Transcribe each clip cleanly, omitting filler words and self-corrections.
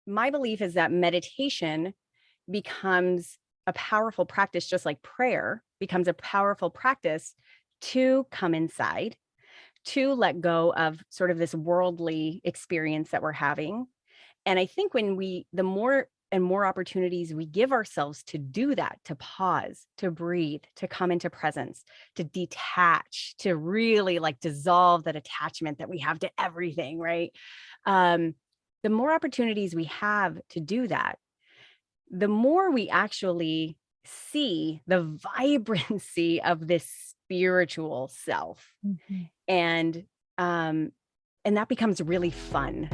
my belief is that meditation becomes a powerful practice, just like prayer becomes a powerful practice to come inside, to let go of sort of this worldly experience that we're having. And I think the more and more opportunities we give ourselves to do that, to pause, to breathe, to come into presence, to detach, to really like dissolve that attachment that we have to everything, right? The more opportunities we have to do that, the more we actually see the vibrancy of this spiritual self. Mm-hmm. And um and that becomes really fun.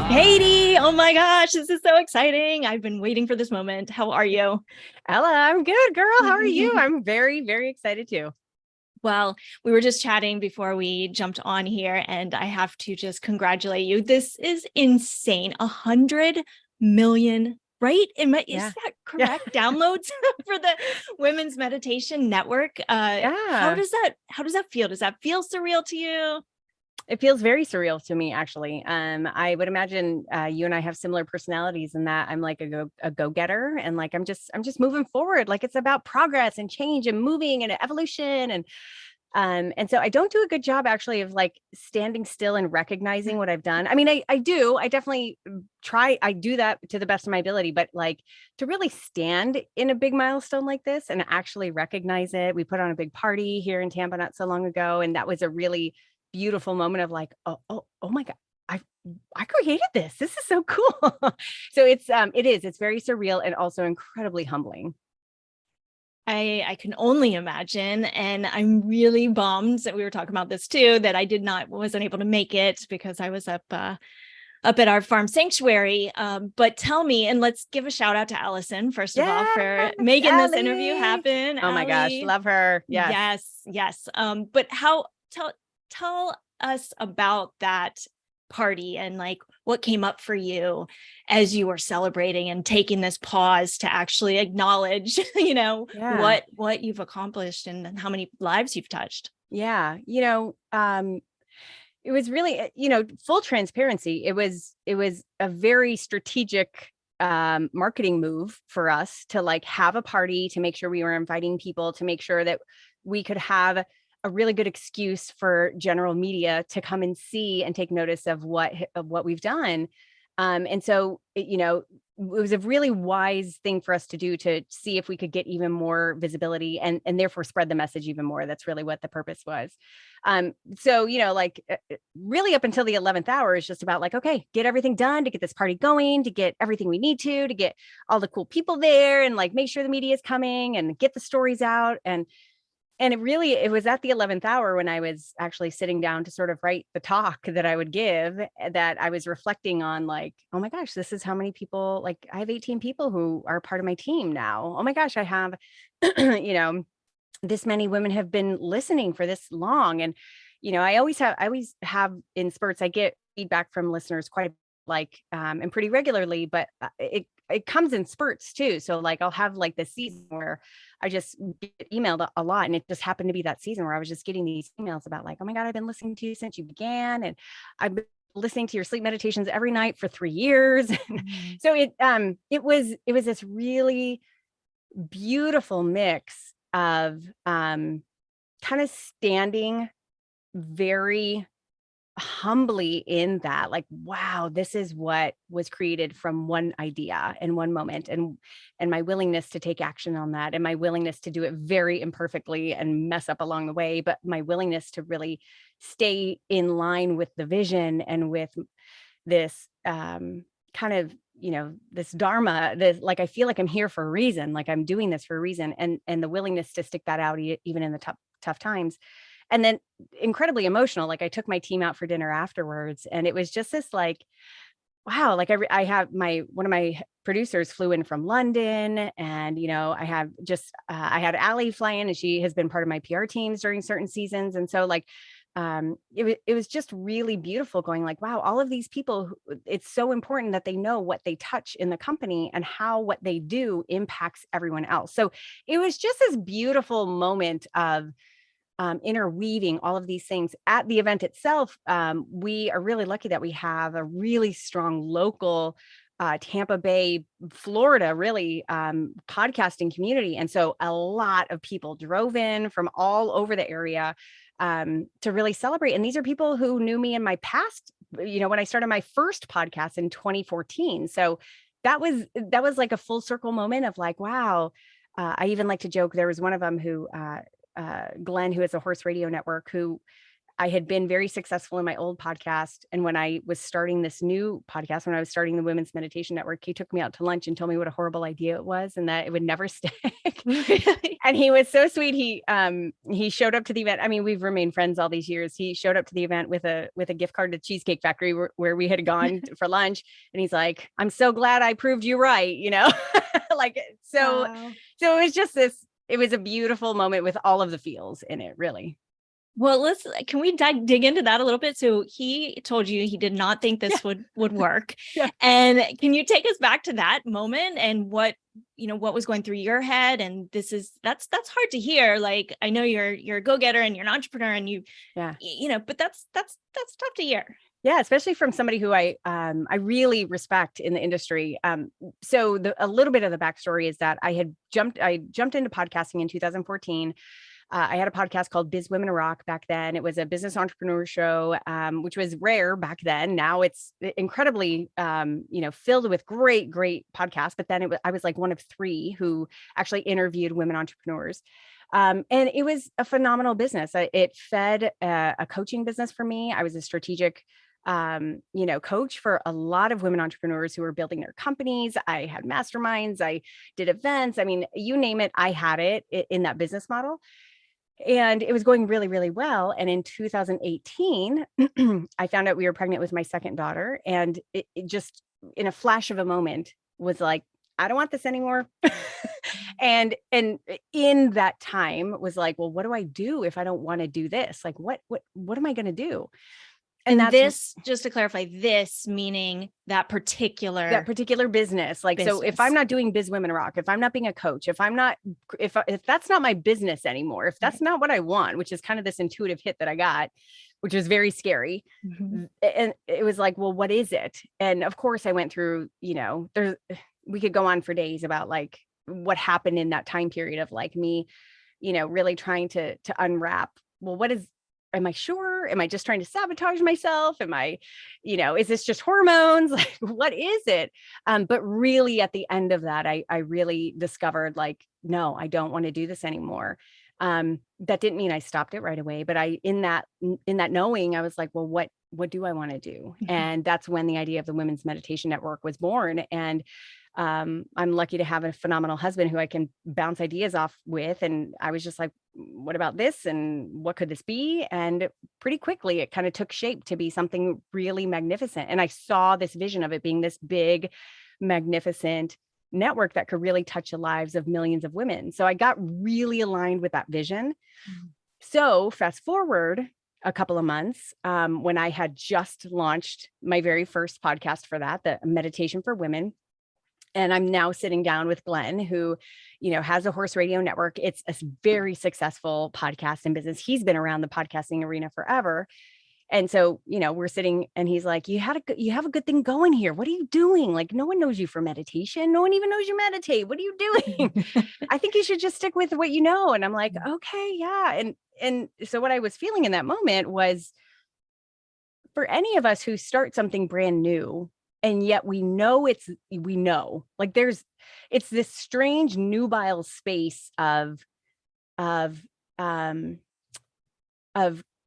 Katie, oh my gosh, this is so exciting. I've been waiting for this moment. How are you? Ella, I'm good, girl. How are you? I'm very, very excited too. Well, we were just chatting before we jumped on here, and I have to just congratulate you. This is insane. 100 million, right? Is Yeah. that correct? Yeah. Downloads for the Women's Meditation Network. How Yeah. does that feel? Does that feel surreal to you? It feels very surreal to me, actually. I would imagine you and I have similar personalities in that I'm like a go-getter, and like I'm just moving forward. Like it's about progress and change and moving and evolution. And so I don't do a good job actually of like standing still and recognizing what I've done. I mean, I do. I definitely try. I do that to the best of my ability, but like to really stand in a big milestone like this and actually recognize it. We put on a big party here in Tampa not so long ago, and that was a really beautiful moment of like, oh my God. I created this. This is so cool. So it's very surreal and also incredibly humbling. I can only imagine. And I'm really bummed that we were talking about this too, that I wasn't able to make it because I was up at our farm sanctuary. But tell me, and let's give a shout out to Allison, first of all, for Yes, making this interview Allie. happen. Oh my gosh, Allie. love her. Yes. Yes. But tell us about that party and like what came up for you as you were celebrating and taking this pause to actually acknowledge, Yeah. what you've accomplished and how many lives you've touched. Yeah. It was really, full transparency. It was a very strategic marketing move for us to like have a party, to make sure we were inviting people, to make sure that we could have a really good excuse for general media to come and see and take notice of what we've done. And so it was a really wise thing for us to do, to see if we could get even more visibility and therefore spread the message even more. That's really what the purpose was. So really up until the 11th hour is just about like, okay, get everything done to get this party going, to get everything we need to get all the cool people there, and like make sure the media is coming and get the stories out. And it was at the 11th hour when I was actually sitting down to sort of write the talk that I would give, that I was reflecting on like, oh my gosh, this is how many people, like I have 18 people who are part of my team now. Oh my gosh, I have, this many women have been listening for this long. And, I always have in spurts, I get feedback from listeners quite like, and pretty regularly, but it comes in spurts too. So like I'll have like this season where I just get emailed a lot. And it just happened to be that season where I was just getting these emails about like, oh my God, I've been listening to you since you began. And I've been listening to your sleep meditations every night for 3 years. Mhm. So it was this really beautiful mix of kind of standing very humbly in that, like, wow, this is what was created from one idea in one moment, and my willingness to take action on that, and my willingness to do it very imperfectly and mess up along the way, but my willingness to really stay in line with the vision and with this kind of this dharma, this, like, I feel like I'm here for a reason, like I'm doing this for a reason, and the willingness to stick that out even in the tough times. And then incredibly emotional. Like I took my team out for dinner afterwards, and it was just this like, wow, like I have one of my producers flew in from London, and I had Allie fly in, and she has been part of my PR teams during certain seasons. And so like it was just really beautiful going like, wow, all of these people, it's so important that they know what they touch in the company and how what they do impacts everyone else. So it was just this beautiful moment of interweaving all of these things at the event itself. We are really lucky that we have a really strong local Tampa Bay, Florida, really podcasting community. And so a lot of people drove in from all over the area to really celebrate. And these are people who knew me in my past, when I started my first podcast in 2014. So that was like a full circle moment of like, wow. I even like to joke. There was one of them who, Glenn, who is a Horse Radio Network, who I had been very successful in my old podcast. And when I was starting this new podcast, when I was starting the Women's Meditation Network, he took me out to lunch and told me what a horrible idea it was and that it would never stick. Really? And he was so sweet. He showed up to the event. I mean, we've remained friends all these years. He showed up to the event with a gift card to Cheesecake Factory where we had gone for lunch. And he's like, I'm so glad I proved you right, like, so, Wow. so it was just it was a beautiful moment with all of the feels in it, really. Well, can we dig into that a little bit? So he told you he did not think this would work. Yeah. And can you take us back to that moment and what was going through your head? And that's hard to hear. Like, I know you're a go-getter and you're an entrepreneur and but that's tough to hear. Yeah, especially from somebody who I really respect in the industry. So a little bit of the backstory is that I jumped into podcasting in 2014. I had a podcast called Biz Women Rock back then. It was a business entrepreneur show, which was rare back then. Now it's incredibly, filled with great podcasts. But then I was like one of 3 who actually interviewed women entrepreneurs. And it was a phenomenal business. It fed a coaching business for me. I was a strategic coach for a lot of women entrepreneurs who were building their companies. I had masterminds, I did events. I mean, you name it, I had it in that business model. And it was going really, really well. And in 2018, I found out we were pregnant with my second daughter. And it just, in a flash of a moment, was like, I don't want this anymore. and in that time was like, well, what do I do if I don't want to do this? Like, what am I going to do? And this, just to clarify, this meaning that particular business. Like, business. So if I'm not doing Biz Women Rock, if I'm not being a coach, if that's not my business anymore, if that's not what I want, which is kind of this intuitive hit that I got, which was very scary. Mm-hmm. And it was like, well, what is it? And of course I went through, we could go on for days about like what happened in that time period of like me, really trying to unwrap, well, am I sure? Am I just trying to sabotage myself? Am I, is this just hormones? Like, what is it? But really at the end of that, I really discovered like, no, I don't want to do this anymore. That didn't mean I stopped it right away, but in that knowing, I was like, well, what do I want to do? Mm-hmm. And that's when the idea of the Women's Meditation Network was born. And I'm lucky to have a phenomenal husband who I can bounce ideas off with. And I was just like, what about this? And what could this be? And pretty quickly, it kind of took shape to be something really magnificent. And I saw this vision of it being this big, magnificent network that could really touch the lives of millions of women. So I got really aligned with that vision. Mm-hmm. So fast forward a couple of months, when I had just launched my very first podcast for that, the Meditation for Women. And I'm now sitting down with Glenn, who, has a Horse Radio Network. It's a very successful podcast and business. He's been around the podcasting arena forever. And so, we're sitting and he's like, you have a good thing going here. What are you doing? Like, no one knows you for meditation. No one even knows you meditate. What are you doing? I think you should just stick with what you know. And I'm like, okay, yeah. And so what I was feeling in that moment was, for any of us who start something brand new, and yet we know like it's this strange nubile space of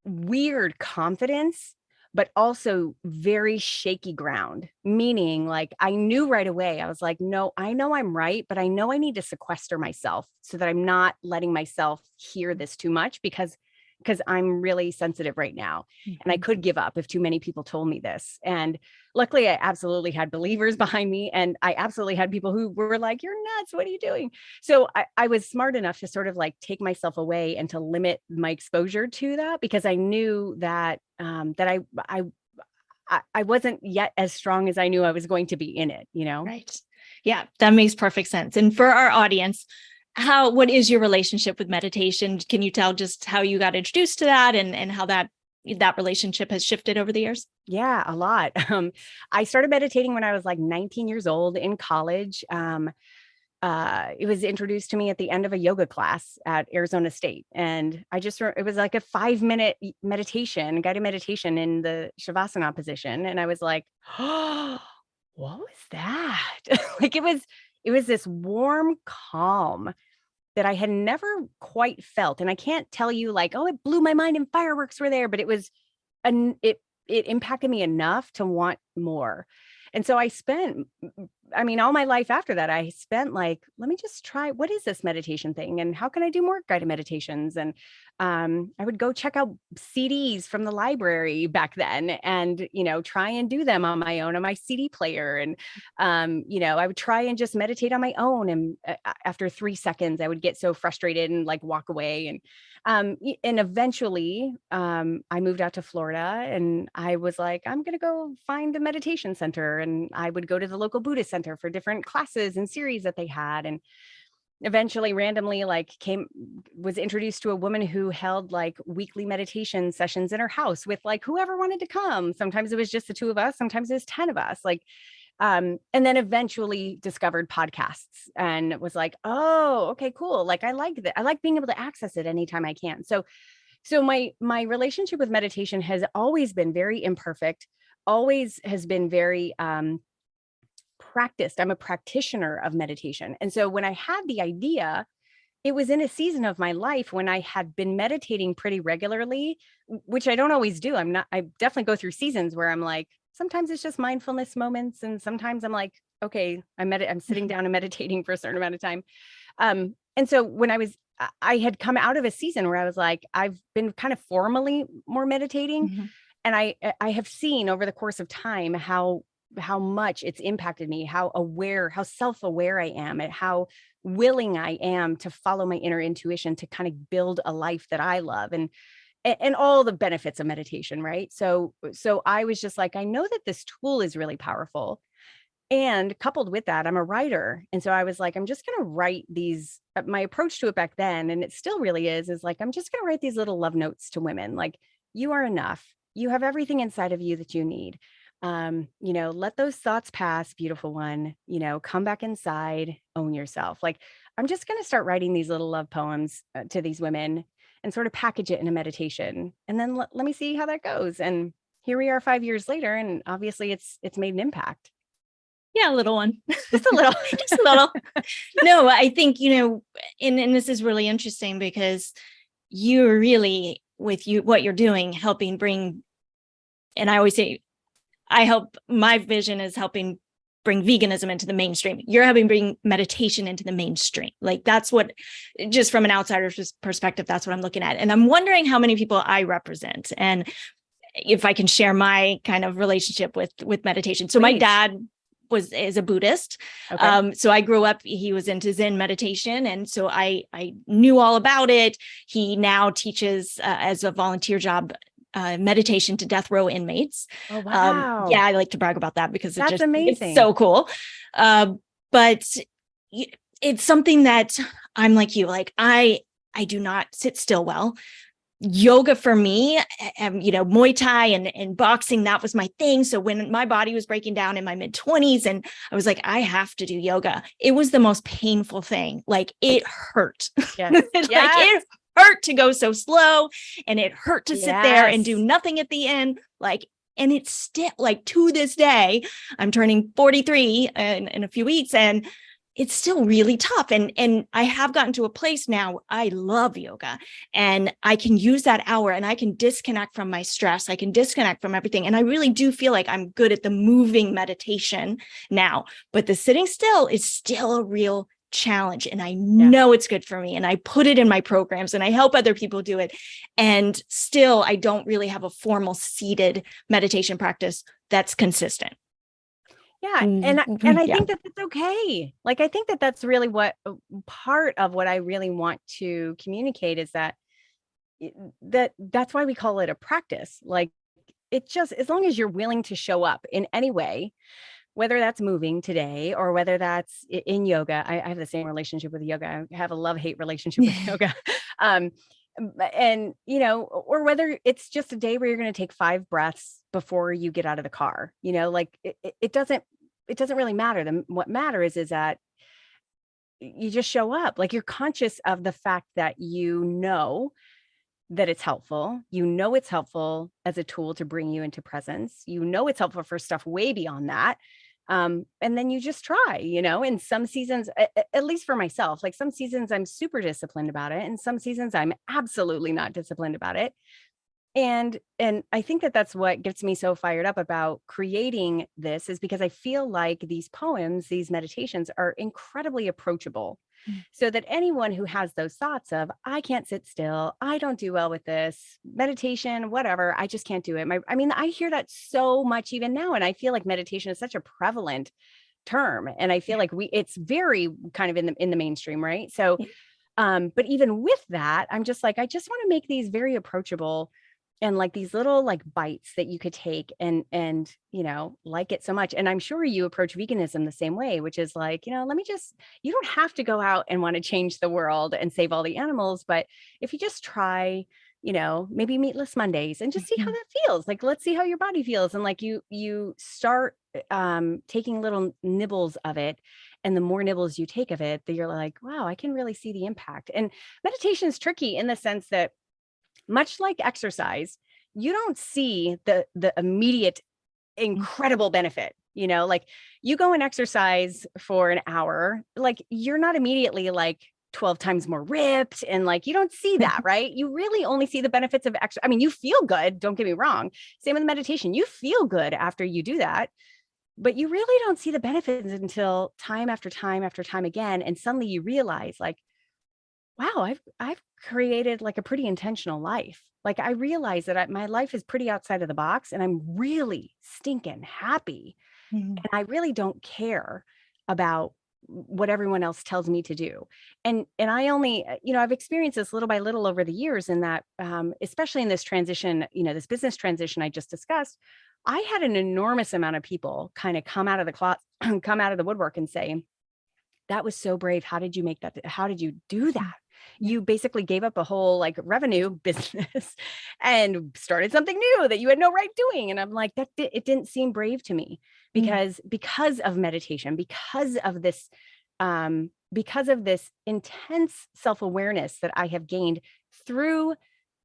weird confidence, but also very shaky ground, meaning like I knew right away, I was like, no, I know I'm right, but I know I need to sequester myself so that I'm not letting myself hear this too much, because because I'm really sensitive right now. And I could give up if too many people told me this. And luckily, I absolutely had believers behind me. And I absolutely had people who were like, you're nuts. What are you doing? So I was smart enough to sort of like take myself away and to limit my exposure to that, because I knew that I wasn't yet as strong as I knew I was going to be in it, you know? Right. Yeah, that makes perfect sense. And for our audience, what is your relationship with meditation? Can you tell just how you got introduced to that and how that relationship has shifted over the years? Yeah, a lot. I started meditating when I was like 19 years old in college. It was introduced to me at the end of a yoga class at Arizona State. And it was like a 5-minute guided meditation in the Shavasana position. And I was like, oh, what was that? Like it was this warm calm that I had never quite felt. And I can't tell you like, oh, it blew my mind and fireworks were there, but it impacted me enough to want more. And so all my life after that, I spent like, let me just try, what is this meditation thing? And how can I do more guided meditations? And I would go check out CDs from the library back then and, try and do them on my own on my CD player. And, I would try and just meditate on my own. And after 3 seconds, I would get so frustrated and like walk away. And eventually I moved out to Florida and I was like, I'm going to go find a meditation center. And I would go to the local Buddhist center for different classes and series that they had. And eventually randomly was introduced to a woman who held like weekly meditation sessions in her house with like whoever wanted to come. Sometimes it was just the two of us. Sometimes it was 10 of us. And then eventually discovered podcasts and was like, oh, okay, cool. Like I like that. I like being able to access it anytime I can. So my relationship with meditation has always been very imperfect, always has been very practiced. I'm a practitioner of meditation. And so when I had the idea, it was in a season of my life when I had been meditating pretty regularly, which I don't always do. I definitely go through seasons where I'm like, sometimes it's just mindfulness moments. And sometimes I'm like, okay, I'm sitting down and meditating for a certain amount of time. And so when I had come out of a season where I was like, I've been kind of formally more meditating. Mm-hmm. And I have seen over the course of time how much it's impacted me, how self-aware I am, and how willing I am to follow my inner intuition to kind of build a life that I love and all the benefits of meditation, right? So I was just like, I know that this tool is really powerful. And coupled with that, I'm a writer. And so I was like, I'm just going to write these, my approach to it back then, and it still really is like, I'm just going to write these little love notes to women. Like, you are enough. You have everything inside of you that you need. Let those thoughts pass, beautiful one, come back inside, own yourself. Like, I'm just going to start writing these little love poems to these women and sort of package it in a meditation. And then let me see how that goes. And here we are 5 years later. And obviously it's made an impact. Yeah, a little one. Just a little. Just a little. No, I think, and this is really interesting because you're really what you're doing, helping bring, and I always say, my vision is helping bring veganism into the mainstream. You're helping bring meditation into the mainstream. Like that's what, just from an outsider's perspective, that's what I'm looking at. And I'm wondering how many people I represent and if I can share my kind of relationship with meditation. So Please. My dad is a Buddhist. Okay. So I grew up, he was into Zen meditation. And so I knew all about it. He now teaches as a volunteer job, meditation to death row inmates. Oh, wow. Yeah, I like to brag about that because That's amazing. It's so cool. But it's something that I'm like you, like I do not sit still well. Yoga for me, Muay Thai and boxing, that was my thing. So when my body was breaking down in my mid-20s and I was like, I have to do yoga, it was the most painful thing. Like it hurt. Yes. Like it hurt to go so slow and it hurt to sit there and do nothing at the end. And it's still like to this day, I'm turning 43 in a few weeks and it's still really tough. And I have gotten to a place now, I love yoga and I can use that hour and I can disconnect from my stress. I can disconnect from everything. And I really do feel like I'm good at the moving meditation now, but the sitting still is still a real challenge and I know it's good for me and I put it in my programs and I help other people do it. And still, I don't really have a formal seated meditation practice that's consistent. Yeah. And I think that that's okay. Like, I think that that's really what part of what I really want to communicate is that that's why we call it a practice. Like, it just, as long as you're willing to show up in any way, whether that's moving today or whether that's in yoga. I have the same relationship with yoga. I have a love-hate relationship with yoga. Um, and or whether it's just a day where you're going to take 5 breaths before you get out of the car, like it doesn't really matter. What matters is that you just show up, like you're conscious of the fact that that it's helpful. It's helpful as a tool to bring you into presence. It's helpful for stuff way beyond that. And then you just try, in some seasons, at least for myself, like some seasons I'm super disciplined about it. And some seasons I'm absolutely not disciplined about it. And I think that that's what gets me so fired up about creating this, is because I feel like these poems, these meditations are incredibly approachable, so that anyone who has those thoughts of, I can't sit still, I don't do well with this meditation, whatever, I just can't do it. I hear that so much even now. And I feel like meditation is such a prevalent term. And I feel like it's very kind of in the mainstream, right? So, but even with that, I'm just like, I just want to make these very approachable and like these little like bites that you could take and like it so much. And I'm sure you approach veganism the same way, which is like, you don't have to go out and want to change the world and save all the animals, but if you just try, maybe meatless Mondays and just see how that feels. Like, let's see how your body feels. And like you start taking little nibbles of it. And the more nibbles you take of it, that you're like, wow, I can really see the impact. And meditation is tricky in the sense that, much like exercise, you don't see the immediate incredible benefit. Like you go and exercise for an hour, like you're not immediately like 12 times more ripped, and like you don't see that, right? You really only see the benefits of exercise. You feel good, don't get me wrong. Same with meditation. You feel good after you do that, but you really don't see the benefits until time after time after time again. And suddenly you realize, like, wow, I've created like a pretty intentional life. Like I realize that my life is pretty outside of the box and I'm really stinking happy. And I really don't care about what everyone else tells me to do. And I only, I've experienced this little by little over the years, in that, especially in this transition, this business transition I just discussed, I had an enormous amount of people kind of come out of the woodwork and say, that was so brave. How did you make that? How did you do that? You basically gave up a whole like revenue business and started something new that you had no right doing. And I'm like, it didn't seem brave to me, because of meditation, because of this intense self-awareness that I have gained through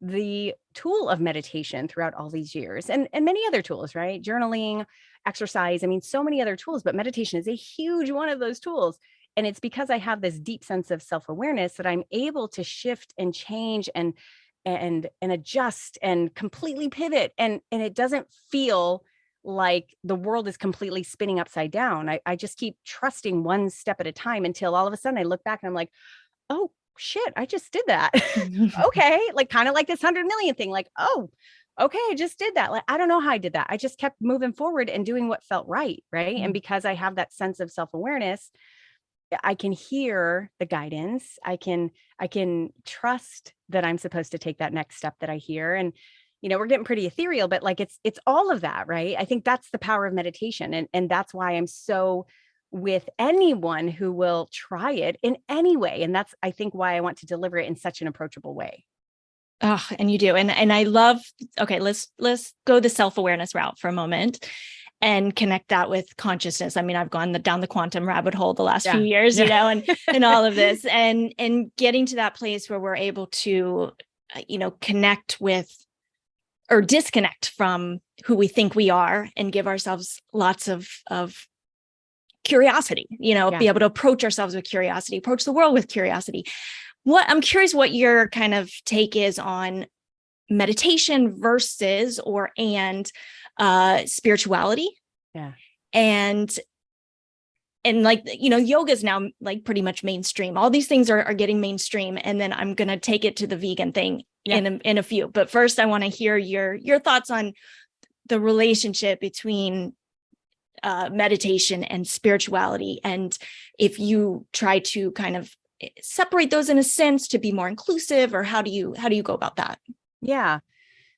the tool of meditation throughout all these years, and many other tools, right? Journaling, exercise, so many other tools, but meditation is a huge one of those tools. And it's because I have this deep sense of self-awareness that I'm able to shift and change and adjust and completely pivot. And it doesn't feel like the world is completely spinning upside down. I just keep trusting one step at a time, until all of a sudden I look back and I'm like, oh shit, I just did that. Okay. Like kind of like this 100 million thing. Like, oh, okay, I just did that. Like, I don't know how I did that. I just kept moving forward and doing what felt right. Right. And because I have that sense of self-awareness, I can hear the guidance. I can trust that I'm supposed to take that next step that I hear. And, we're getting pretty ethereal, but like, it's all of that, right? I think that's the power of meditation. And that's why I'm so with anyone who will try it in any way. And that's, I think, why I want to deliver it in such an approachable way. Oh, and you do. And I love, okay, let's go the self-awareness route for a moment and connect that with consciousness. I've gone down the quantum rabbit hole the last few years, and all of this, and getting to that place where we're able to, connect with or disconnect from who we think we are and give ourselves lots of curiosity, be able to approach ourselves with curiosity, approach the world with curiosity. I'm curious what your kind of take is on meditation versus and spirituality. Yeah. And and like, yoga is now like pretty much mainstream. All these things are getting mainstream. And then I'm going to take it to the vegan thing in a few. But first, I want to hear your thoughts on the relationship between meditation and spirituality. And if you try to kind of separate those in a sense to be more inclusive, or how do you go about that? Yeah.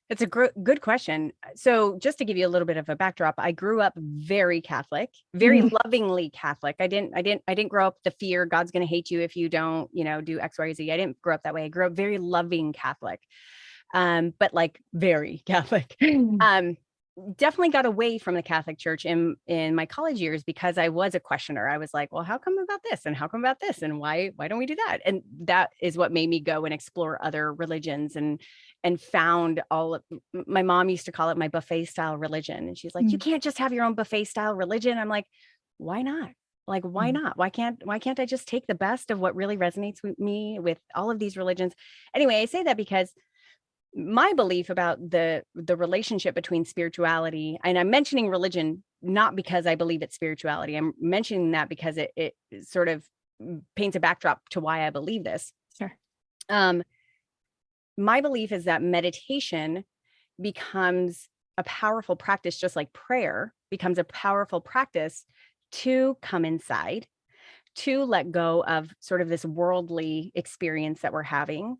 It's a good question. So just to give you a little bit of a backdrop, I grew up very Catholic, very lovingly Catholic. I didn't grow up the fear God's going to hate you if you don't, do X, Y, Z. I didn't grow up that way. I grew up very loving Catholic, but like very Catholic. Definitely got away from the Catholic Church in my college years because I was a questioner. I was like, well, how come about this? And how come about this? And why don't we do that? And that is what made me go and explore other religions and found my mom used to call it my buffet style religion. And she's like, you can't just have your own buffet style religion. I'm like, why not? Like, why not? Why can't I just take the best of what really resonates with me with all of these religions? Anyway, I say that because my belief about the relationship between spirituality, and I'm mentioning religion not because I believe it's spirituality. I'm mentioning that because it sort of paints a backdrop to why I believe this. Sure. My belief is that meditation becomes a powerful practice, just like prayer becomes a powerful practice to come inside, to let go of sort of this worldly experience that we're having.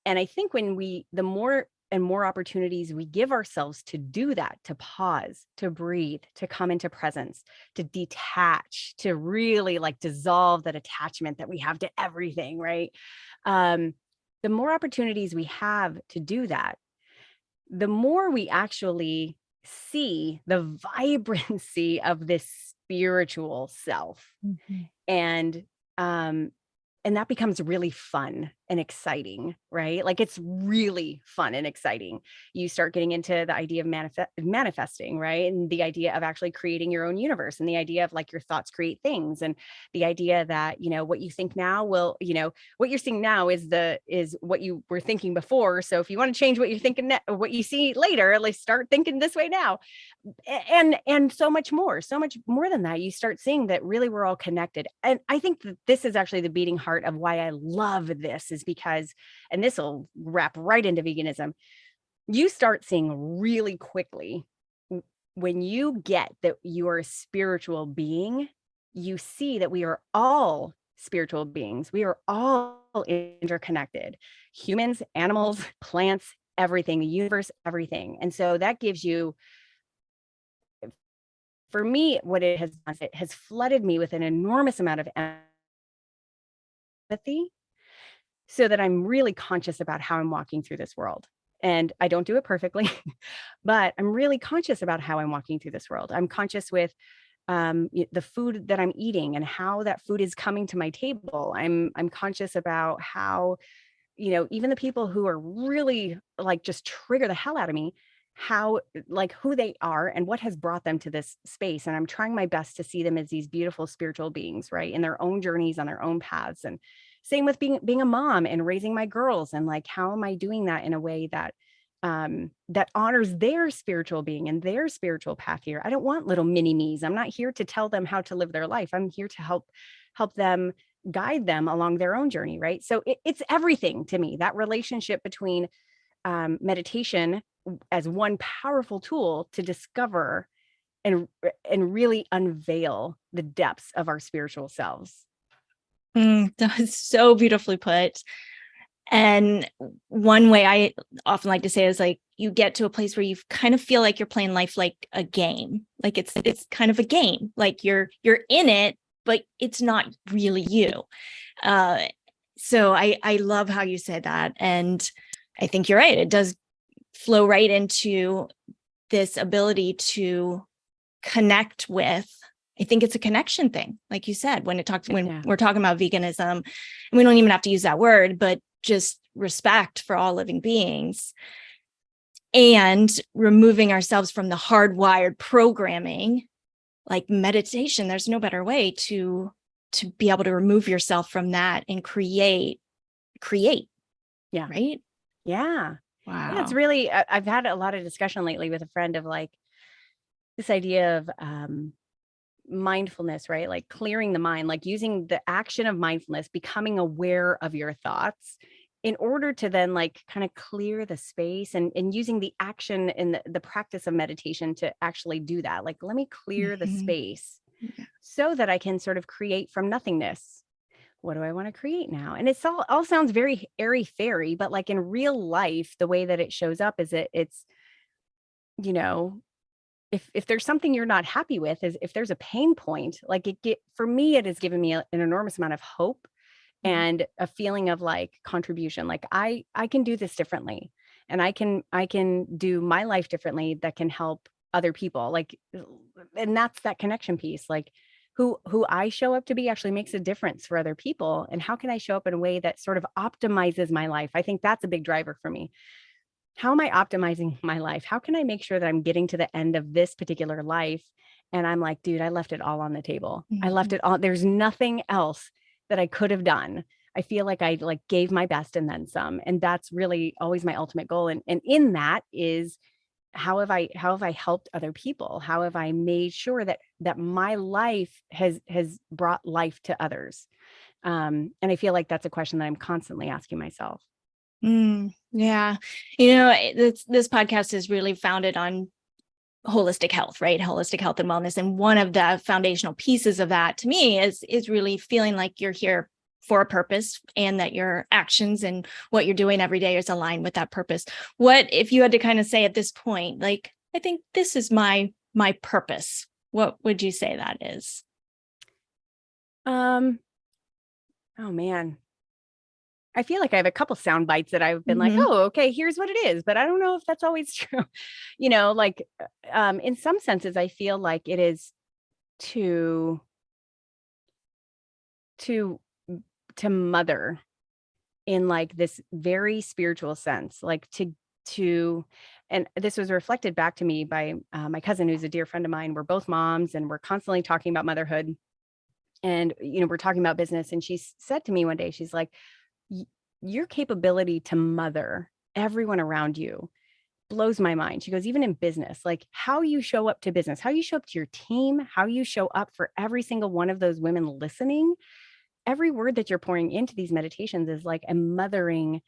And I think when the more and more opportunities we give ourselves to do that, to pause, to breathe, to come into presence, to detach, to really like dissolve that attachment that we have to everything, right? The more opportunities we have to do that, the more we actually see the vibrancy of this spiritual self. And that becomes really fun and exciting, right? Like it's really fun and exciting. You start getting into the idea of manifesting, right? And the idea of actually creating your own universe, and the idea of like your thoughts create things, and the idea that, what you think now will, what you're seeing now is what you were thinking before. So if you want to change what you're thinking, what you see later, let's start thinking this way now. And so much more than that. You start seeing that really we're all connected. And I think that this is actually the beating heart of why I love this, is because, and this will wrap right into veganism, you start seeing really quickly when you get that you are a spiritual being, you see that we are all spiritual beings. We are all interconnected, humans, animals, plants, everything, the universe, everything. And so that gives you, for me, what it has flooded me with an enormous amount of empathy, so that I'm really conscious about how I'm walking through this world. And I don't do it perfectly, but I'm really conscious about how I'm walking through this world. I'm conscious with the food that I'm eating and how that food is coming to my table. I'm conscious about how, even the people who are really like just trigger the hell out of me, how, like, who they are and what has brought them to this space. And I'm trying my best to see them as these beautiful spiritual beings, right, in their own journeys, on their own paths. And same with being a mom and raising my girls, and like, how am I doing that in a way that that honors their spiritual being and their spiritual path here. I don't want little mini me's. I'm not here to tell them how to live their life. I'm here to help them, guide them along their own journey, right? So it's everything to me, that relationship between meditation as one powerful tool to discover and really unveil the depths of our spiritual selves. That was so beautifully put. And one way I often like to say is like, you get to a place where you kind of feel like you're playing life like a game. Like it's kind of a game, like you're in it, but it's not really you. So I love how you said that. And I think you're right. It does flow right into this ability to connect with. I think it's a connection thing. Like you said, when we're talking about veganism, and we don't even have to use that word, but just respect for all living beings and removing ourselves from the hardwired programming, like meditation. There's no better way to be able to remove yourself from that and create. Yeah. Right. Yeah. Wow. Yeah, it's really, I've had a lot of discussion lately with a friend of like this idea of mindfulness, right? Like clearing the mind, like using the action of mindfulness, becoming aware of your thoughts in order to then like kind of clear the space, and using the action and the practice of meditation to actually do that. Like, let me clear the Mhm. space Yeah. so that I can sort of create from nothingness. What do I want to create now? And it's all sounds very airy fairy, but like in real life, the way that it shows up is it's, you know, if there's something you're not happy with, is if there's a pain point, like for me, it has given me an enormous amount of hope Mhm. and a feeling of like contribution. Like I can do this differently, and I can do my life differently that can help other people. Like, and that's that connection piece. Like who I show up to be actually makes a difference for other people. And how can I show up in a way that sort of optimizes my life? I think that's a big driver for me. How am I optimizing my life? How can I make sure that I'm getting to the end of this particular life and I'm like, dude, I left it all on the table. I left Mhm. it all. There's nothing else that I could have done. I feel like I like gave my best and then some. And that's really always my ultimate goal. And in that is, how have I helped other people? How have I made sure that my life has brought life to others? And I feel like that's a question that I'm constantly asking myself. Yeah. This podcast is really founded on holistic health, right? Holistic health and wellness. And one of the foundational pieces of that to me is really feeling like you're here for a purpose, and that your actions and what you're doing every day is aligned with that purpose. What if you had to kind of say at this point, like, I think this is my purpose, what would you say that is? Um, oh man. I feel like I have a couple sound bites that I've been like, Mm-hmm. "Oh, okay, here's what it is," but I don't know if that's always true. Like, in some senses, I feel like it is to to to mother in like this very spiritual sense, like to and this was reflected back to me by my cousin, who's a dear friend of mine. We're both moms, and we're constantly talking about motherhood, and we're talking about business. And she said to me one day, she's like, your capability to mother everyone around you blows my mind. She goes, even in business, like how you show up to business, how you show up to your team, how you show up for every single one of those women listening, every word that you're pouring into these meditations is like a mothering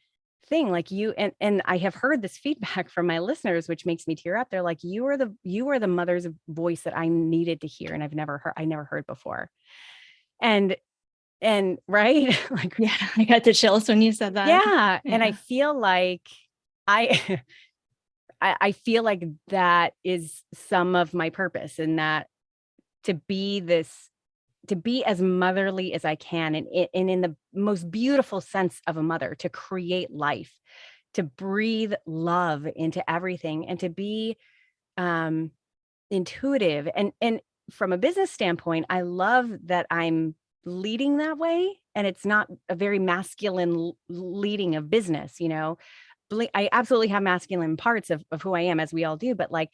thing. Like and I have heard this feedback from my listeners, which makes me tear up. They're like, you are the mother's voice that I needed to hear, and I never heard before. And right. Like, Yeah, I got the chills when you said that. yeah. And I Yeah. feel like I I feel like that is some of my purpose, in that to be this to be as motherly as I can, and in the most beautiful sense of a mother, to create life, to breathe love into everything, and to be um intuitive. And from a business standpoint, I love that I'm leading that way, and it's not a very masculine leading of business. I absolutely have masculine parts of who I am, as we all do, but like,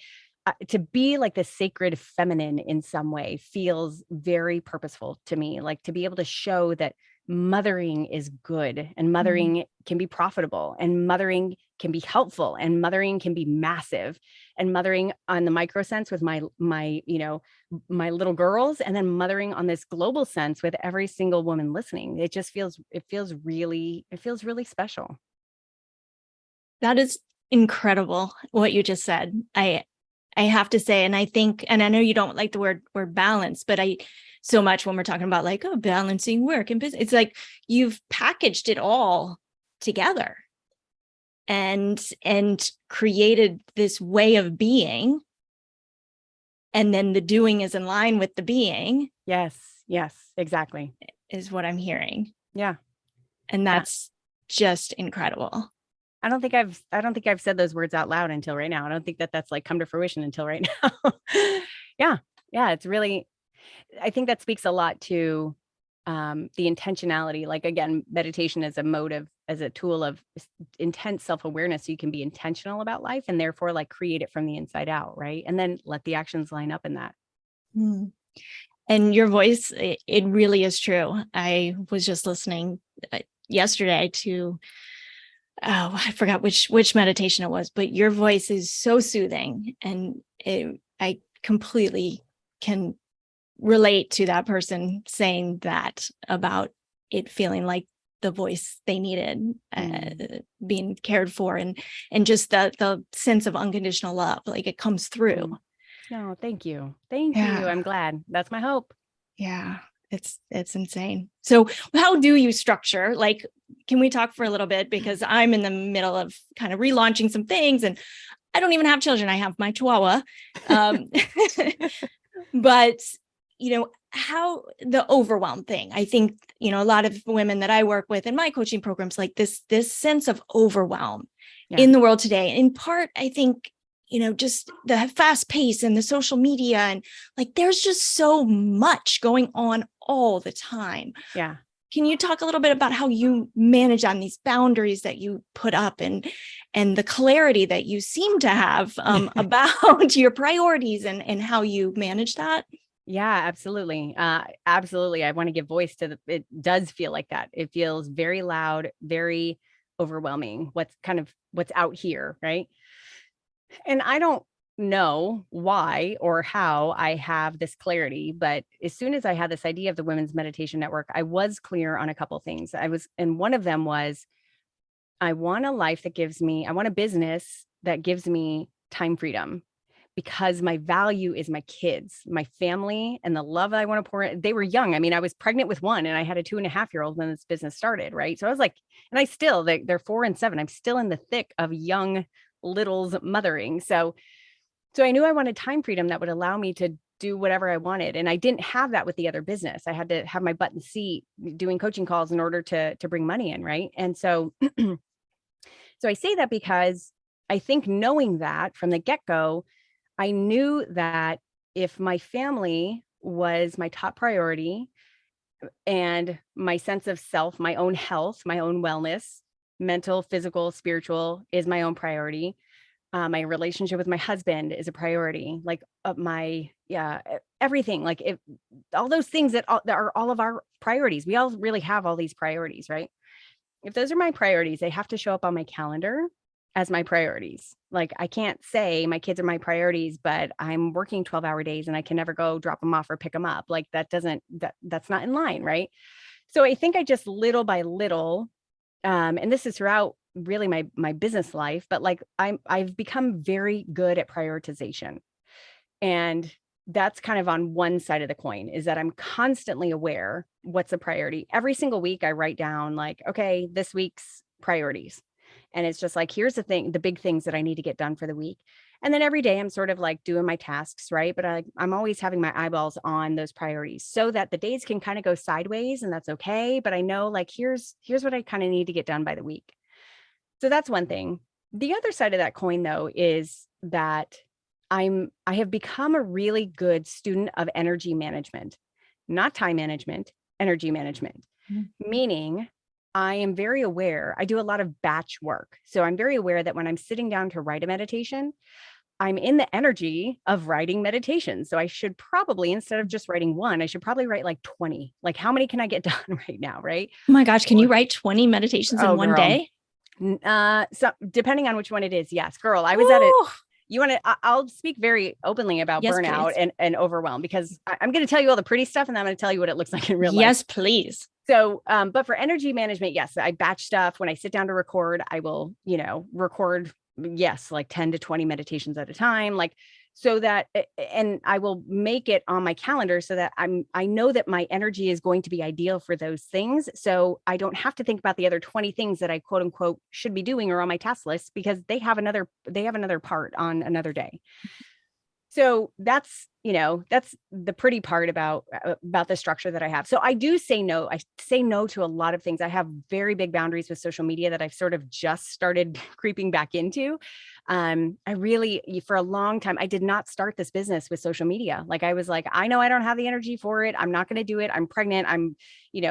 to be like the sacred feminine in some way feels very purposeful to me. Like, to be able to show that mothering is good, and Mhm. mothering can be profitable, and mothering can be helpful, and mothering can be massive, and mothering on the micro sense with my little girls, and then mothering on this global sense with every single woman listening. It feels really special. That is incredible what you just said. I have to say, and I think, and I know you don't like the word balance, but I so much when we're talking about like, oh, balancing work and business, it's like you've packaged it all together and created this way of being, and then the doing is in line with the being, Yes, exactly. is what I'm hearing. Yeah, And yeah. that's just incredible. I don't think I've said those words out loud until right now. I don't think that that's like come to fruition until right now. Yeah, yeah. It's really, I think that speaks a lot to the intentionality. Like, again, meditation is a motive, as a tool of intense self-awareness. So you can be intentional about life, and therefore like create it from the inside out, right? And then let the actions line up in that. Mm. And your voice, it really is true. I was just listening yesterday to, oh, I forgot which meditation it was, but your voice is so soothing, and I completely can relate to that person saying that about it feeling like the voice they needed, being cared for, and just the sense of unconditional love, like it comes through. No, thank you. Thank Yeah. you. I'm glad. That's my hope. Yeah. It's insane. So how do you structure? Like, can we talk for a little bit? Because I'm in the middle of kind of relaunching some things, and I don't even have children. I have my Chihuahua. But, how the overwhelm thing, I think, a lot of women that I work with in my coaching programs, like this sense of overwhelm in the world today. In part, I think, just the fast pace and the social media, and like, there's just so much going on all the time. Yeah. Can you talk a little bit about how you manage on these boundaries that you put up, and the clarity that you seem to have about your priorities and how you manage that? Yeah, absolutely. Absolutely. I want to give voice to it does feel like that. It feels very loud, very overwhelming. What's out here, right? And I don't know why or how I have this clarity, but as soon as I had this idea of the Women's Meditation Network, I was clear on a couple things. And one of them was, I want a business that gives me time freedom, because my value is my kids, my family, and the love that I want to pour in. They were young. I mean, I was pregnant with one and I had a 2.5-year-old when this business started. Right. So I was like, and they're 4 and 7. I'm still in the thick of young littles mothering. So I knew I wanted time freedom that would allow me to do whatever I wanted. And I didn't have that with the other business. I had to have my butt in the seat doing coaching calls in order to bring money in. Right. And so I say that because I think, knowing that from the get-go, I knew that if my family was my top priority, and my sense of self, my own health, my own wellness, mental, physical, spiritual, is my own priority. My relationship with my husband is a priority. Like everything, like if all those things that are all of our priorities, we all really have all these priorities, right? If those are my priorities, they have to show up on my calendar as my priorities. Like, I can't say my kids are my priorities, but I'm working 12-hour days and I can never go drop them off or pick them up. Like, that's not in line. Right. So I think I just, little by little, and this is throughout really my business life, but like I've become very good at prioritization. And that's kind of on one side of the coin, is that I'm constantly aware what's a priority. Every single week I write down, like, okay, this week's priorities. And it's just like, here's the big things that I need to get done for the week. And then every day I'm sort of like doing my tasks, right? But I'm always having my eyeballs on those priorities, so that the days can kind of go sideways, and that's okay. But I know, like, here's what I kind of need to get done by the week. So that's one thing. The other side of that coin, though, is that I have become a really good student of energy management, not time management, energy management. Meaning, I am very aware. I do a lot of batch work. So I'm very aware that when I'm sitting down to write a meditation, I'm in the energy of writing meditation. So I should probably, instead of just writing one, I should probably write like 20. Like, how many can I get done right now? Right. Oh my gosh. Can you write 20 meditations in one girl. day? So depending on which one it is. Yes, girl. I was at it. You want to, I'll speak very openly about burnout and overwhelm, because I'm going to tell you all the pretty stuff, and then I'm going to tell you what it looks like in real life. Yes, please. So, but for energy management, yes, I batch stuff. When I sit down to record, I will, record, yes, like 10 to 20 meditations at a time. Like, so that, and I will make it on my calendar so that I know that my energy is going to be ideal for those things. So I don't have to think about the other 20 things that I quote unquote should be doing or on my task list, because they have another part on another day. So that's the pretty part about the structure that I have. So I do say no. I say no to a lot of things. I have very big boundaries with social media that I've sort of just started creeping back into. For a long time, I did not start this business with social media. Like, I was like, I know I don't have the energy for it. I'm not going to do it. I'm pregnant. I'm,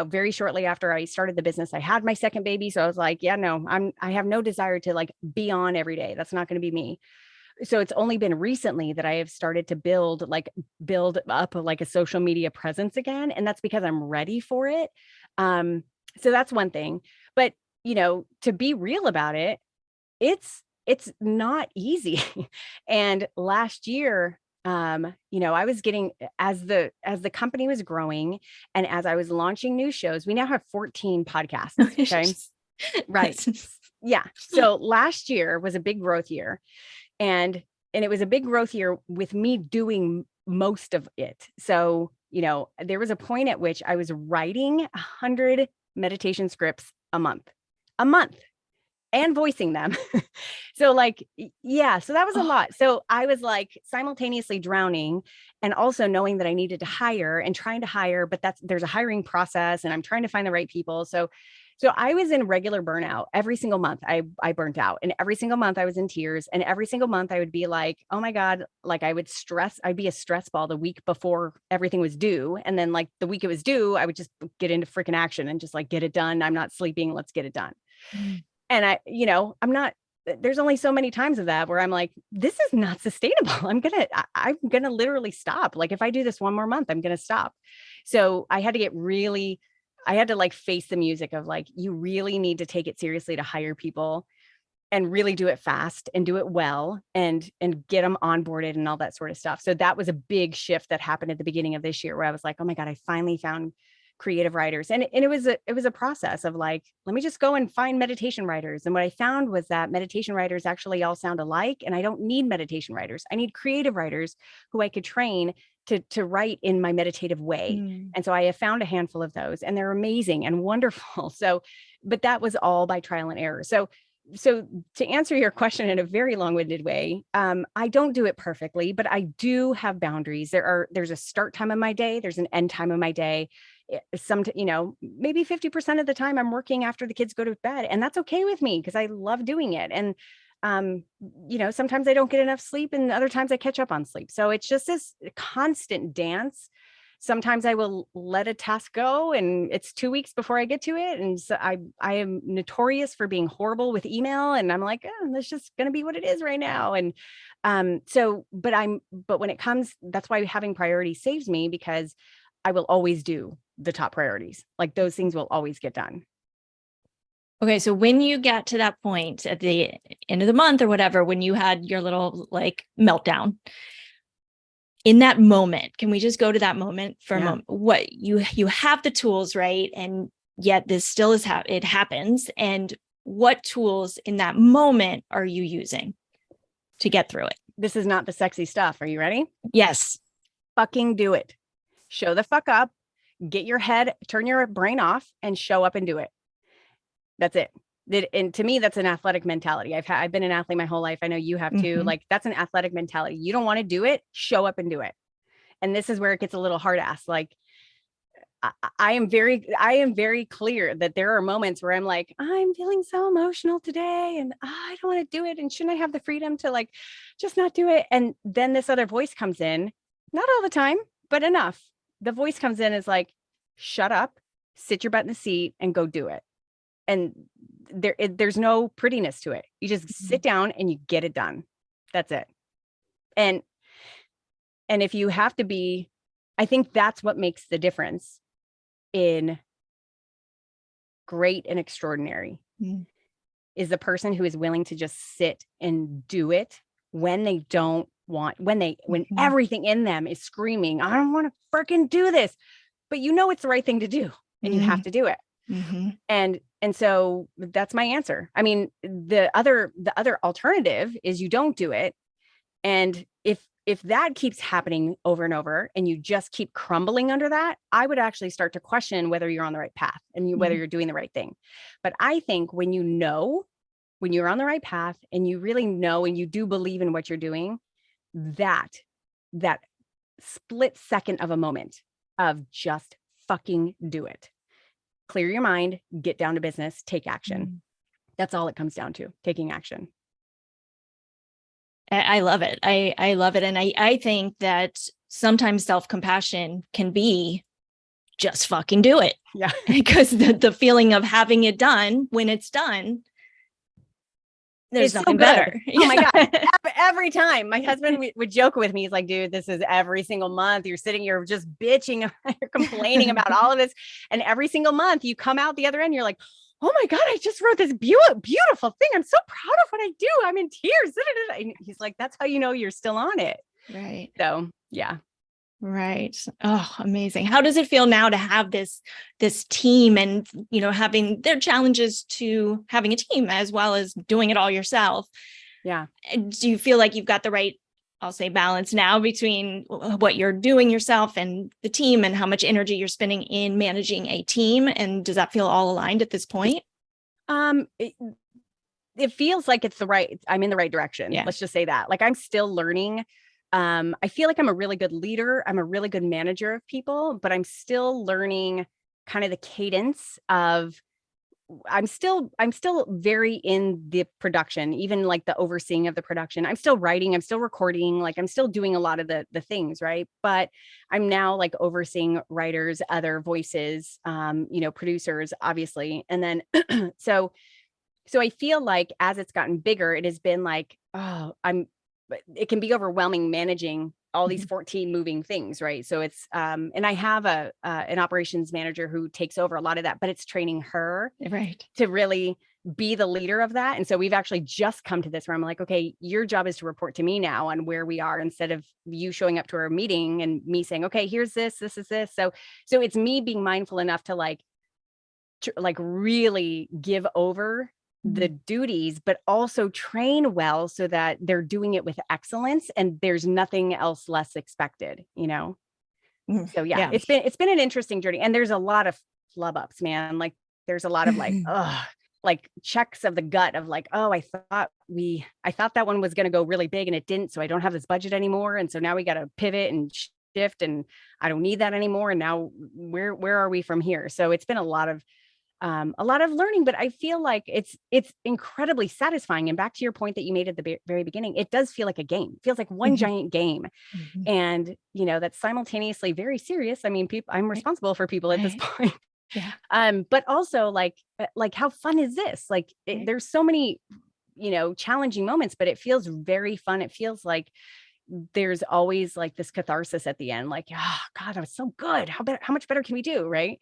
very shortly after I started the business, I had my second baby. So I was like, yeah, no, I have no desire to like be on every day. That's not going to be me. So it's only been recently that I have started to build up like a social media presence again. And that's because I'm ready for it. So that's one thing. But, to be real about it, it's not easy. And last year I was getting, as the company was growing and as I was launching new shows, we now have 14 podcasts. Okay. Right. Yeah. So last year was a big growth year, and it was a big growth year with me doing most of it. So, there was a point at which I was writing 100 meditation scripts a month, and voicing them. So so that was a lot. So I was like simultaneously drowning and also knowing that I needed to hire and trying to hire, but there's a hiring process and I'm trying to find the right people. So I was in regular burnout every single month. I burnt out, and every single month I was in tears, and every single month I would be like, oh my God, like I'd be a stress ball the week before everything was due. And then like the week it was due, I would just get into freaking action and just like, get it done. I'm not sleeping. Let's get it done. And there's only so many times of that where I'm like, this is not sustainable. I'm going to literally stop. Like if I do this one more month, I'm going to stop. So I had to like face the music of like, you really need to take it seriously to hire people and really do it fast and do it well and get them onboarded and all that sort of stuff. So that was a big shift that happened at the beginning of this year where I was like, oh my God, I finally found creative writers. And it was a process of like, let me just go and find meditation writers. And what I found was that meditation writers actually all sound alike. And I don't need meditation writers. I need creative writers who I could train to write in my meditative way. And so I have found a handful of those, and they're amazing and wonderful. So, but that was all by trial and error. So to answer your question in a very long-winded way, I don't do it perfectly, but I do have boundaries. There's a start time of my day. There's an end time of my day. Maybe 50% of the time I'm working after the kids go to bed, and that's okay with me because I love doing it. And, sometimes I don't get enough sleep and other times I catch up on sleep. So it's just this constant dance. Sometimes I will let a task go and it's 2 weeks before I get to it. And so I am notorious for being horrible with email. And I'm like, that's just going to be what it is right now. And but when it comes, that's why having priorities saves me, because I will always do the top priorities. Like those things will always get done. Okay. So when you got to that point at the end of the month or whatever, when you had your little like meltdown, in that moment, can we just go to that moment for a moment? What you have the tools, right? And yet this still is it happens. And what tools in that moment are you using to get through it? This is not the sexy stuff. Are you ready? Yes. Fucking do it. Show the fuck up, turn your brain off and show up and do it. That's it. And to me, that's an athletic mentality. I've been an athlete my whole life. I know you have too. Like that's an athletic mentality. You don't want to do it, show up and do it. And this is where it gets a little hard ass. Like I am very clear that there are moments where I'm like, I'm feeling so emotional today and I don't want to do it. And shouldn't I have the freedom to like, just not do it? And then this other voice comes in, not all the time, but enough. The voice comes in is like, shut up, sit your butt in the seat and go do it. And there's no prettiness to it. You just sit down and you get it done. That's it. And if you have to be, I think that's what makes the difference in great and extraordinary is the person who is willing to just sit and do it when they don't want, when everything in them is screaming, I don't want to freaking do this, but it's the right thing to do and you have to do it. And so that's my answer. I mean, the other alternative is you don't do it. And if that keeps happening over and over and you just keep crumbling under that, I would actually start to question whether you're on the right path and whether you're doing the right thing. But I think when you're on the right path and you really know, and you do believe in what you're doing, that split second of a moment of just fucking do it. Clear your mind, get down to business, take action. That's all it comes down to, taking action. I love it. I love it. And I think that sometimes self-compassion can be just fucking do it. Yeah. Because the feeling of having it done when it's done, there's nothing better. Oh my God. Every time my husband would joke with me, he's like, dude, this is every single month. You're just bitching, you're complaining about all of this. And every single month you come out the other end, you're like, oh my God, I just wrote this beautiful thing. I'm so proud of what I do. I'm in tears. And he's like, that's how you know you're still on it. Right. So yeah. Right. Oh, amazing. How does it feel now to have this team and, having their challenges to having a team as well as doing it all yourself? Yeah. And do you feel like you've got the right, I'll say, balance now between what you're doing yourself and the team and how much energy you're spending in managing a team? And does that feel all aligned at this point? It, it feels like I'm in the right direction. Yeah. Let's just say that. Like, I'm still learning. I feel like I'm a really good leader. I'm a really good manager of people, but I'm still learning kind of the cadence of I'm still very in the production, even like the overseeing of the production. I'm still writing, I'm still recording, like I'm still doing a lot of the things, right? But I'm now like overseeing writers, other voices, producers, obviously. And then so I feel like as it's gotten bigger, it has been like, it can be overwhelming managing all these 14 moving things, right? So it's and I have an operations manager who takes over a lot of that, but it's training her Right. to really be the leader of that. And so we've actually just come to this where I'm like, okay, your job is to report to me now on where we are, instead of you showing up to our meeting and me saying, okay, here's this is this. So it's me being mindful enough to like really give over the duties, but also train well so that they're doing it with excellence and there's nothing else less expected, So yeah, Yeah. it's been an interesting journey, and there's a lot of flub ups, man. Like there's a lot of like checks of the gut of like, oh, I thought that one was going to go really big and it didn't. So I don't have this budget anymore. And so now we got to pivot and shift, and I don't need that anymore. And now where are we from here? So it's been a lot of learning, but I feel like it's incredibly satisfying. And back to your point that you made at the very beginning, it does feel like a game. It feels like one giant game, and that's simultaneously very serious. I mean, I'm responsible for people at this point. Yeah. But also like how fun is this? Like there's so many, challenging moments, but it feels very fun. It feels like there's always like this catharsis at the end. Like, oh God, that was so good. How much better can we do? Right.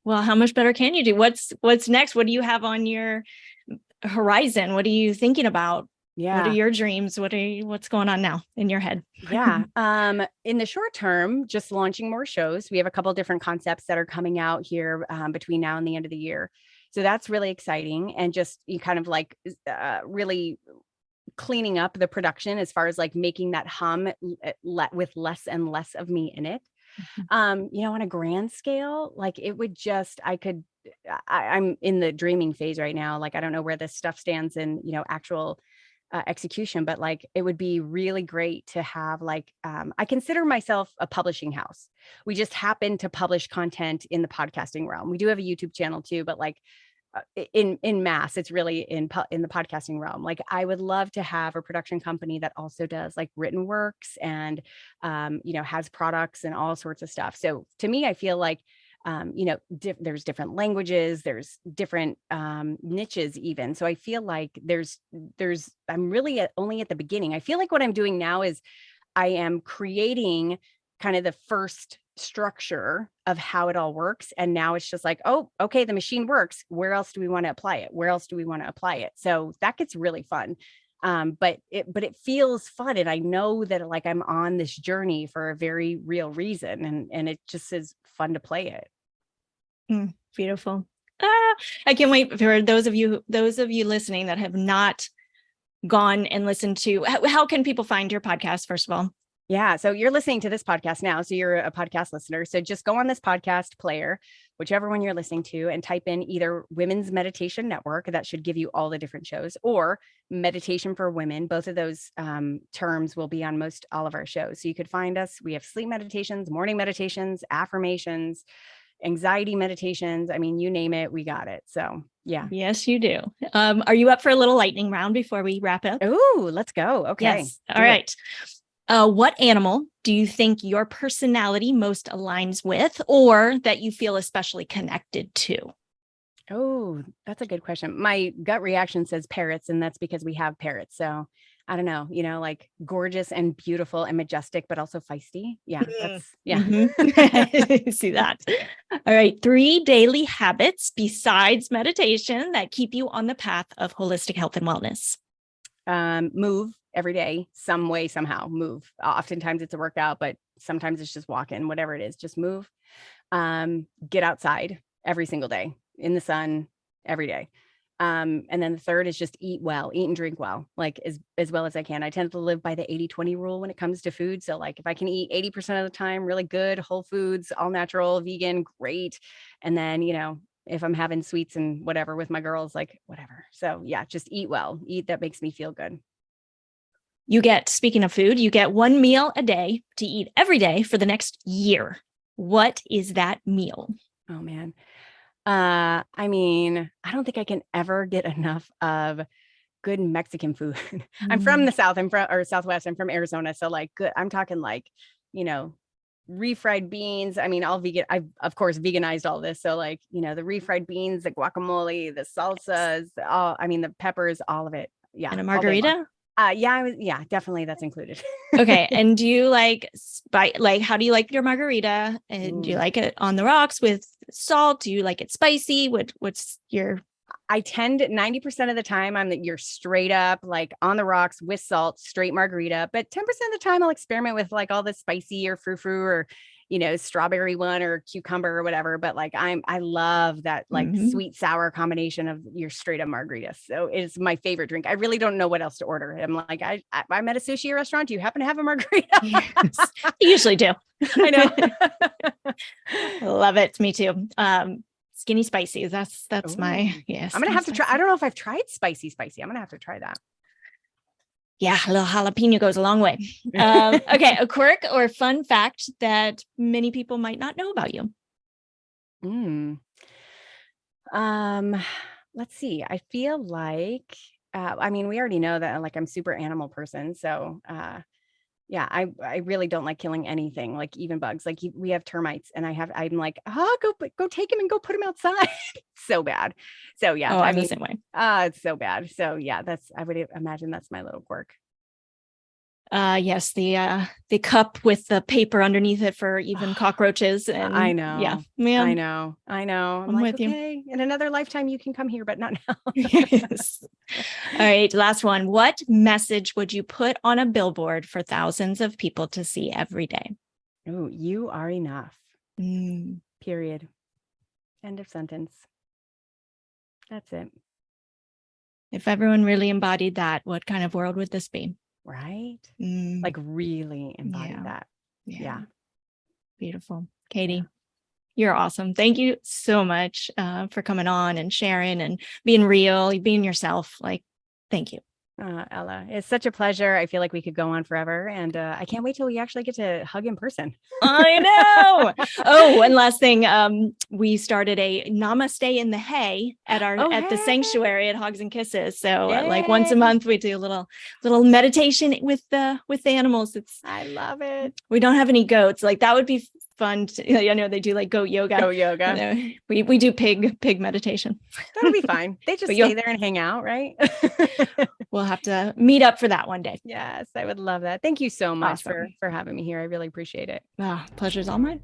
Well, how much better can you do? What's next? What do you have on your horizon? What are you thinking about? Yeah. What are your dreams? What's going on now in your head? Yeah. In the short term, just launching more shows. We have a couple of different concepts that are coming out here between now and the end of the year. So that's really exciting. And just you kind of like really cleaning up the production as far as like making that hum with less and less of me in it. On a grand scale, like it would just, I'm in the dreaming phase right now. Like, I don't know where this stuff stands in, actual execution, but like, it would be really great to have like, I consider myself a publishing house. We just happen to publish content in the podcasting realm. We do have a YouTube channel too, but like, in mass, it's really in the podcasting realm. Like I would love to have a production company that also does like written works and has products and all sorts of stuff. So to me, I feel like there's different languages, there's different niches even. So I feel like I'm really only at the beginning. I feel like what I'm doing now is I am creating kind of the first structure of how it all works. And now it's just like, oh, okay, the machine works. Where else do we want to apply it? Where else do we want to apply it? So that gets really fun. But it feels fun. And I know that like I'm on this journey for a very real reason. And it just is fun to play it. Beautiful. I can't wait for those of you listening that have not gone and listened to, how can people find your podcast, first of all? Yeah. So you're listening to this podcast now. So you're a podcast listener. So just go on this podcast player, whichever one you're listening to, and type in either Women's Meditation Network. That should give you all the different shows, or Meditation for Women. Both of those terms will be on all of our shows. So you could find us. We have sleep meditations, morning meditations, affirmations, anxiety meditations. I mean, you name it, we got it. So yeah. Yes, you do. Are you up for a little lightning round before we wrap up? Oh, let's go. Okay. Yes. All right. What animal do you think your personality most aligns with, or that you feel especially connected to? Oh, that's a good question. My gut reaction says parrots, and that's because we have parrots. So I don't know, like gorgeous and beautiful and majestic, but also feisty. Yeah. See that. All right. 3 daily habits besides meditation that keep you on the path of holistic health and wellness. move every day, some way, somehow move. Oftentimes it's a workout, but sometimes it's just walking, whatever it is, just move. Get outside every single day in the sun every day. And then the third is just eat well, eat and drink well, like as well as I can. I tend to live by the 80-20 rule when it comes to food. So like if I can eat 80% of the time, really good, whole foods, all natural, vegan, great. And then, if I'm having sweets and whatever with my girls, like whatever. So yeah, just eat well, eat that makes me feel good. Speaking of food, you get 1 meal a day to eat every day for the next year. What is that meal? Oh man. I don't think I can ever get enough of good Mexican food. I'm from the South, or Southwest. I'm from Arizona. So like good, I'm talking like, refried beans. All vegan. I've of course veganized all this. So like, the refried beans, the guacamole, the salsas, the peppers, all of it. Yeah. And a margarita? Yeah, definitely that's included. Okay. And do you like how do you like your margarita? And do you like it on the rocks with salt? Do you like it spicy? What's your... I tend 90% of the time you're straight up like on the rocks with salt, straight margarita. But 10% of the time I'll experiment with like all the spicy or frou-frou or, strawberry one or cucumber or whatever. But like I love that like sweet sour combination of your straight up margarita. So it's my favorite drink. I really don't know what else to order. I'm like, I'm at a sushi restaurant. Do you happen to have a margarita? Yes, you usually do. I know. Love it. Me too. Skinny spicy. That's my, yes. I'm going to have to try. I don't know if I've tried spicy. I'm going to have to try that. Yeah. A little jalapeno goes a long way. Okay. A quirk or fun fact that many people might not know about you. Let's see. I feel like, we already know that like I'm super animal person. So, yeah, I really don't like killing anything, like even bugs. Like we have termites, and I'm like, go take him and go put him outside. So bad. So yeah, I'm the same way. It's so bad. So yeah, I would imagine that's my little quirk. Yes, the cup with the paper underneath it for even cockroaches. And I know. Yeah, man. I know. I'm like, okay, in another lifetime you can come here, but not now. Yes. All right, last one. What message would you put on a billboard for thousands of people to see every day? Oh, you are enough. Period. End of sentence. That's it. If everyone really embodied that, what kind of world would this be? Right? Like really embodied that. Yeah. Beautiful. Katie, you're awesome. Thank you so much for coming on and sharing and being real, being yourself. Like, thank you. Ella, it's such a pleasure. I feel like we could go on forever, and I can't wait till we actually get to hug in person. I know. Oh, one last thing. We started a namaste in the hay at the sanctuary at Hogs and Kisses. So like once a month we do a little meditation with the animals. I love it. We don't have any goats. Like that would be fun. I know they do like goat yoga. We do pig meditation. That'll be fine. They just stay there and hang out, right? We'll have to meet up for that one day. Yes, I would love that. Thank you so much for having me here. I really appreciate it. Pleasure's all mine.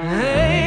Hey.